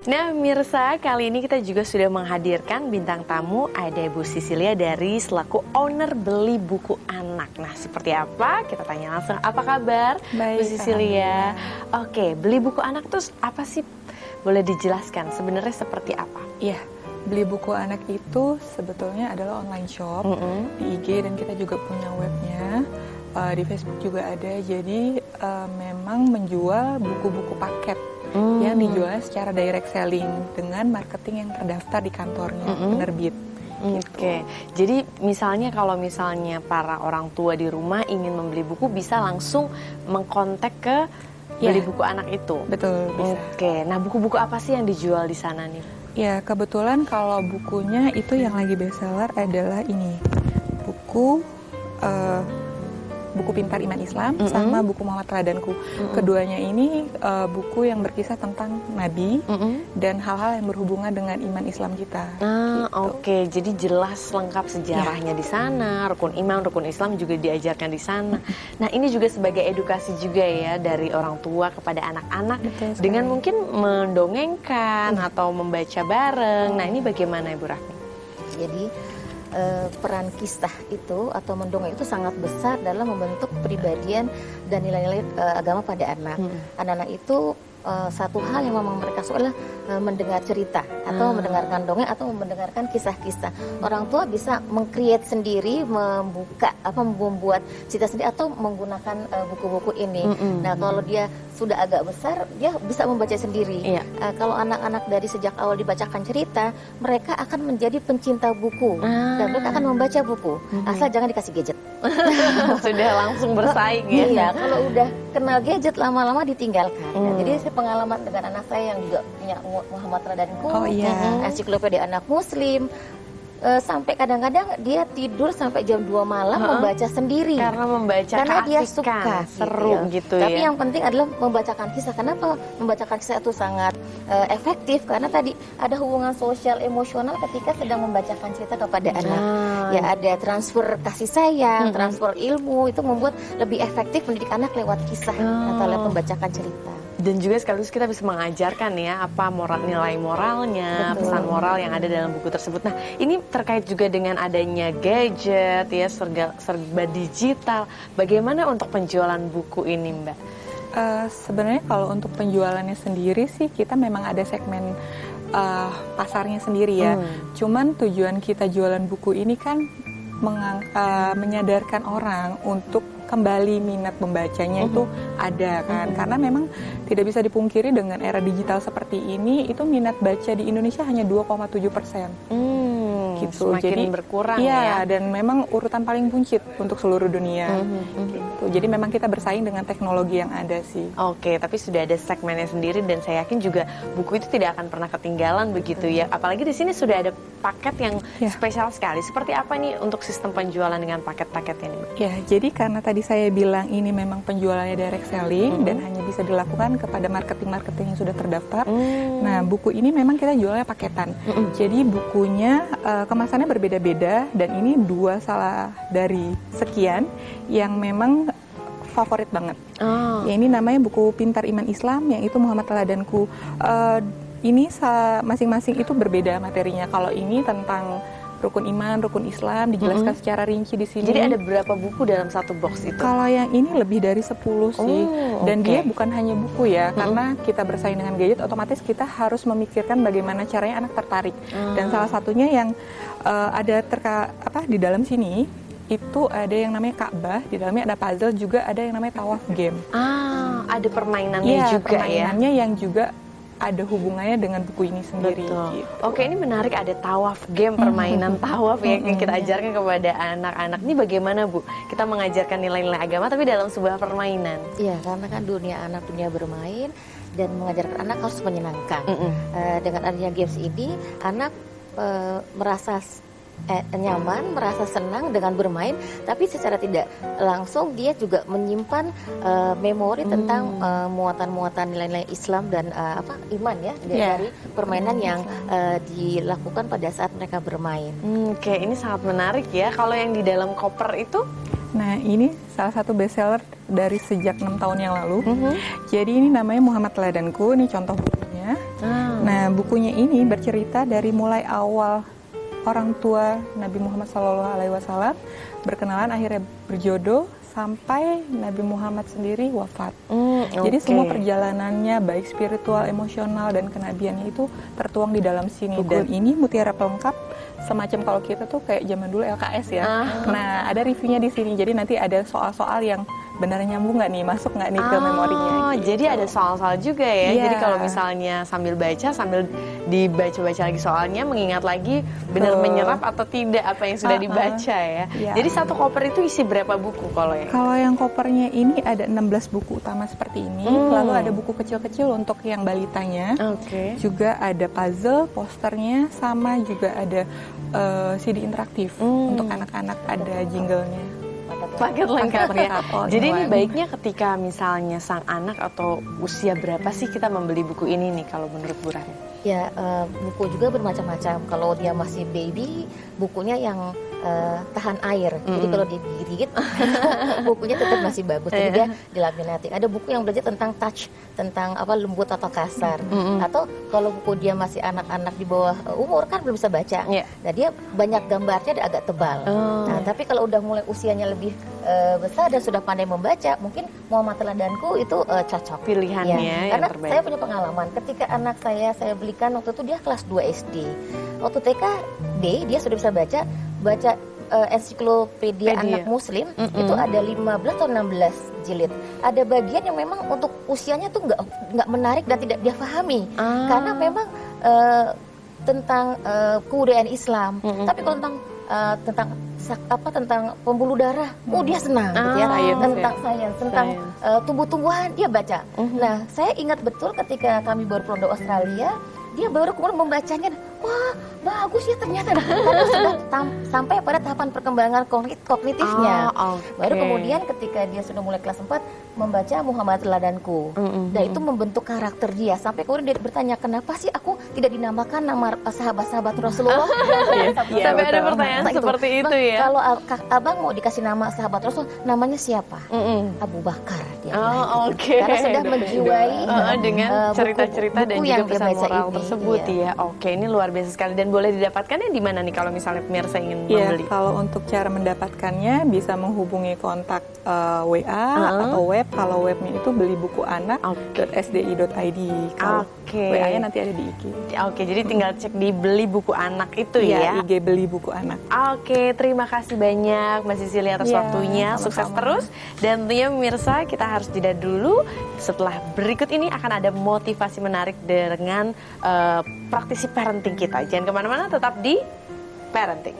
Nah, Mirsa, kali ini kita juga sudah menghadirkan bintang tamu, ada Bu Sisilia dari selaku owner Beli Buku Anak. Nah, seperti apa? Kita tanya langsung. Apa kabar, Baik, Bu Sisilia? Oke, Beli Buku Anak itu apa sih? Boleh dijelaskan sebenarnya seperti apa? Iya, Beli Buku Anak itu sebetulnya adalah online shop di IG, dan kita juga punya webnya. Di Facebook juga ada. Jadi memang menjual buku-buku paket yang dijualnya secara direct selling dengan marketing yang terdaftar di kantornya penerbit. Oke, jadi misalnya kalau misalnya para orang tua di rumah ingin membeli buku, bisa langsung mengkontak ke Beli Buku Anak itu? Betul, bisa. Oke, nah buku-buku apa sih yang dijual di sana nih? Ya, kebetulan kalau bukunya itu yang lagi bestseller adalah ini, buku Pintar Iman Islam sama buku Muhammad Teladanku. Keduanya ini buku yang berkisah tentang Nabi dan hal-hal yang berhubungan dengan iman Islam kita. Oke, jadi jelas lengkap sejarahnya di sana, rukun iman, rukun Islam juga diajarkan di sana. Nah, ini juga sebagai edukasi juga ya dari orang tua kepada anak-anak dengan mungkin mendongengkan atau membaca bareng. Nah, ini bagaimana Ibu Rahmi? Jadi peran kisah itu atau mendongeng itu sangat besar dalam membentuk kepribadian dan nilai-nilai agama pada anak. Anak-anak itu satu hal yang memang mereka suka adalah mendengar cerita atau mendengarkan dongeng atau mendengarkan kisah-kisah. Orang tua bisa meng-create sendiri, membuat cerita sendiri atau menggunakan buku-buku ini. Nah, kalau dia sudah agak besar, dia bisa membaca sendiri. Kalau anak-anak dari sejak awal dibacakan cerita, mereka akan menjadi pencinta buku dan mereka akan membaca buku. Asal jangan dikasih gadget. Sudah langsung bersaing ya. Iya, kalau udah kenal gadget lama-lama ditinggalkan. Nah, jadi saya pengalaman dengan anak saya yang juga punya Muhammad Teladanku, ensiklopedia anak muslim, sampai kadang-kadang dia tidur sampai jam 2 malam membaca sendiri karena dia suka, seru gitu ya. Tapi yang penting adalah membacakan kisah. Kenapa membacakan kisah itu sangat efektif? Karena tadi ada hubungan sosial emosional ketika sedang membacakan cerita kepada anak. Ya, ada transfer kasih sayang, transfer ilmu, itu membuat lebih efektif mendidik anak lewat kisah atau lewat membacakan cerita. Dan juga sekaligus kita bisa mengajarkan ya apa nilai moralnya, pesan moral yang ada dalam buku tersebut. Nah, ini terkait juga dengan adanya gadget ya, serba digital. Bagaimana untuk penjualan buku ini, Mbak? Sebenarnya kalau untuk penjualannya sendiri sih kita memang ada segmen pasarnya sendiri ya. Cuman tujuan kita jualan buku ini kan menyadarkan orang untuk kembali minat membacanya itu ada kan, karena memang tidak bisa dipungkiri dengan era digital seperti ini, itu minat baca di Indonesia hanya 2,7%. Gitu. Semakin berkurang ya. Dan memang urutan paling buncit untuk seluruh dunia. Gitu. Jadi memang kita bersaing dengan teknologi yang ada sih. Oke, tapi sudah ada segmennya sendiri dan saya yakin juga buku itu tidak akan pernah ketinggalan begitu ya. Apalagi di sini sudah ada paket yang spesial sekali. Seperti apa nih untuk sistem penjualan dengan paket-paket ini? Ya, jadi karena tadi saya bilang ini memang penjualannya direct selling dan hanya bisa dilakukan kepada marketing-marketing yang sudah terdaftar. Nah, buku ini memang kita jualnya paketan. Jadi bukunya kemasannya berbeda-beda dan ini dua salah dari sekian yang memang favorit banget. Ya, ini namanya buku Pintar Iman Islam, yang itu Muhammad Teladanku. Ini masing-masing itu berbeda materinya. Kalau ini tentang rukun iman, rukun Islam, dijelaskan secara rinci di sini. Jadi ada berapa buku dalam satu box itu? Kalau yang ini lebih dari 10 sih. Dan dia bukan hanya buku ya, karena kita bersaing dengan gadget, otomatis kita harus memikirkan bagaimana caranya anak tertarik. Dan salah satunya yang ada di dalam sini, itu ada yang namanya Ka'bah, di dalamnya ada puzzle, juga ada yang namanya tawaf game. Ada permainannya juga permainannya yang juga ada hubungannya dengan buku ini sendiri. Gitu. Oke, ini menarik, ada tawaf game, permainan tawaf yang kita ajarkan kepada anak-anak. Ini bagaimana Bu? Kita mengajarkan nilai-nilai agama tapi dalam sebuah permainan. Iya, karena kan dunia anak, dunia bermain, dan mengajarkan anak harus menyenangkan. Dengan adanya games ini, anak merasa nyaman, merasa senang dengan bermain, tapi secara tidak langsung dia juga menyimpan memori tentang muatan-muatan nilai-nilai Islam dan iman ya dari permainan yang dilakukan pada saat mereka bermain. Oke, ini sangat menarik ya. Kalau yang di dalam koper itu? Nah, ini salah satu bestseller dari sejak 6 tahun yang lalu. Jadi ini namanya Muhammad Teladanku, ini contoh bukunya. Nah, Nah, bukunya ini bercerita dari mulai awal orang tua Nabi Muhammad SAW berkenalan, akhirnya berjodoh, sampai Nabi Muhammad sendiri wafat. Jadi semua perjalanannya baik spiritual, emosional, dan kenabiannya itu tertuang di dalam sini. Dan ini mutiara pelengkap, semacam kalau kita tuh kayak zaman dulu LKS ya. Nah, ada reviewnya di sini. Jadi nanti ada soal-soal yang benar nyambung nggak nih, masuk nggak nih ke memorinya. Gitu. Jadi ada soal-soal juga ya. Jadi kalau misalnya sambil baca, sambil dibaca-baca lagi soalnya, mengingat lagi benar menyerap atau tidak apa yang sudah dibaca ya. Jadi satu koper itu isi berapa buku kalau ya? Kalau yang kopernya ini ada 16 buku utama seperti ini. Lalu ada buku kecil-kecil untuk yang balitanya. Juga ada puzzle, posternya, sama juga ada CD interaktif untuk anak-anak, ada jinglenya. Paket lengkap ya. Jadi ini baiknya ketika misalnya sang anak atau usia berapa sih kita membeli buku ini nih kalau menurut Bu Rahmi? Ya, buku juga bermacam-macam. Kalau dia masih baby, bukunya yang tahan air. Jadi kalau digigit, bukunya tetap masih bagus. Jadi dia dilaminating. Ada buku yang belajar tentang touch, tentang apa lembut atau kasar. Atau kalau buku dia masih anak-anak di bawah umur kan belum bisa baca. Nah, dia banyak gambarnya agak tebal. Nah, tapi kalau udah mulai usianya lebih besar dan sudah pandai membaca, mungkin Muhammad Teladanku itu cocok. Pilihannya karena yang terbaik. saya punya pengalaman. Ketika anak saya belikan waktu itu dia kelas 2 SD. Waktu TK D dia sudah bisa baca ensiklopedia anak muslim itu ada 15 atau 16 jilid. Ada bagian yang memang untuk usianya tuh nggak menarik dan tidak dia pahami karena memang tentang kebudayaan Islam. Tapi kalau tentang pembuluh darah, dia senang gitu ya. Tentang sains, tentang tumbuh-tumbuhan dia baca. Nah, saya ingat betul ketika kami baru pulang dari Australia, dia baru kemudian membacanya, wah bagus ya ternyata, karena sudah sampai pada tahapan perkembangan kognitifnya. Baru kemudian ketika dia sudah mulai kelas 4 membaca Muhammad Teladanku, dan itu membentuk karakter dia. Sampai kemudian dia bertanya, kenapa sih aku tidak dinamakan nama sahabat-sahabat Rasulullah? Sampai ada pertanyaan seperti itu ya. Kalau abang mau dikasih nama sahabat Rasul, namanya siapa? Abu Bakar dia. Karena sudah menjiwai dengan cerita-cerita dan juga pesan moral tersebut ya. Ini luar biasa sekali. Dan boleh didapatkannya di mana nih kalau misalnya pemirsa ingin membeli? Kalau untuk cara mendapatkannya bisa menghubungi kontak WA atau web. Kalau webnya itu beli buku anak.sdi.id. Kalau WA-nya nanti ada di IG. Jadi tinggal cek di beli buku anak itu ya. IG beli buku anak. Terima kasih banyak Mbak Sisilia atas waktunya. Sukses terus. Dan tentunya pemirsa kita harus jeda dulu. Setelah berikut ini akan ada motivasi menarik dengan praktisi parenting kita. Jangan kemana-mana, tetap di Parenting.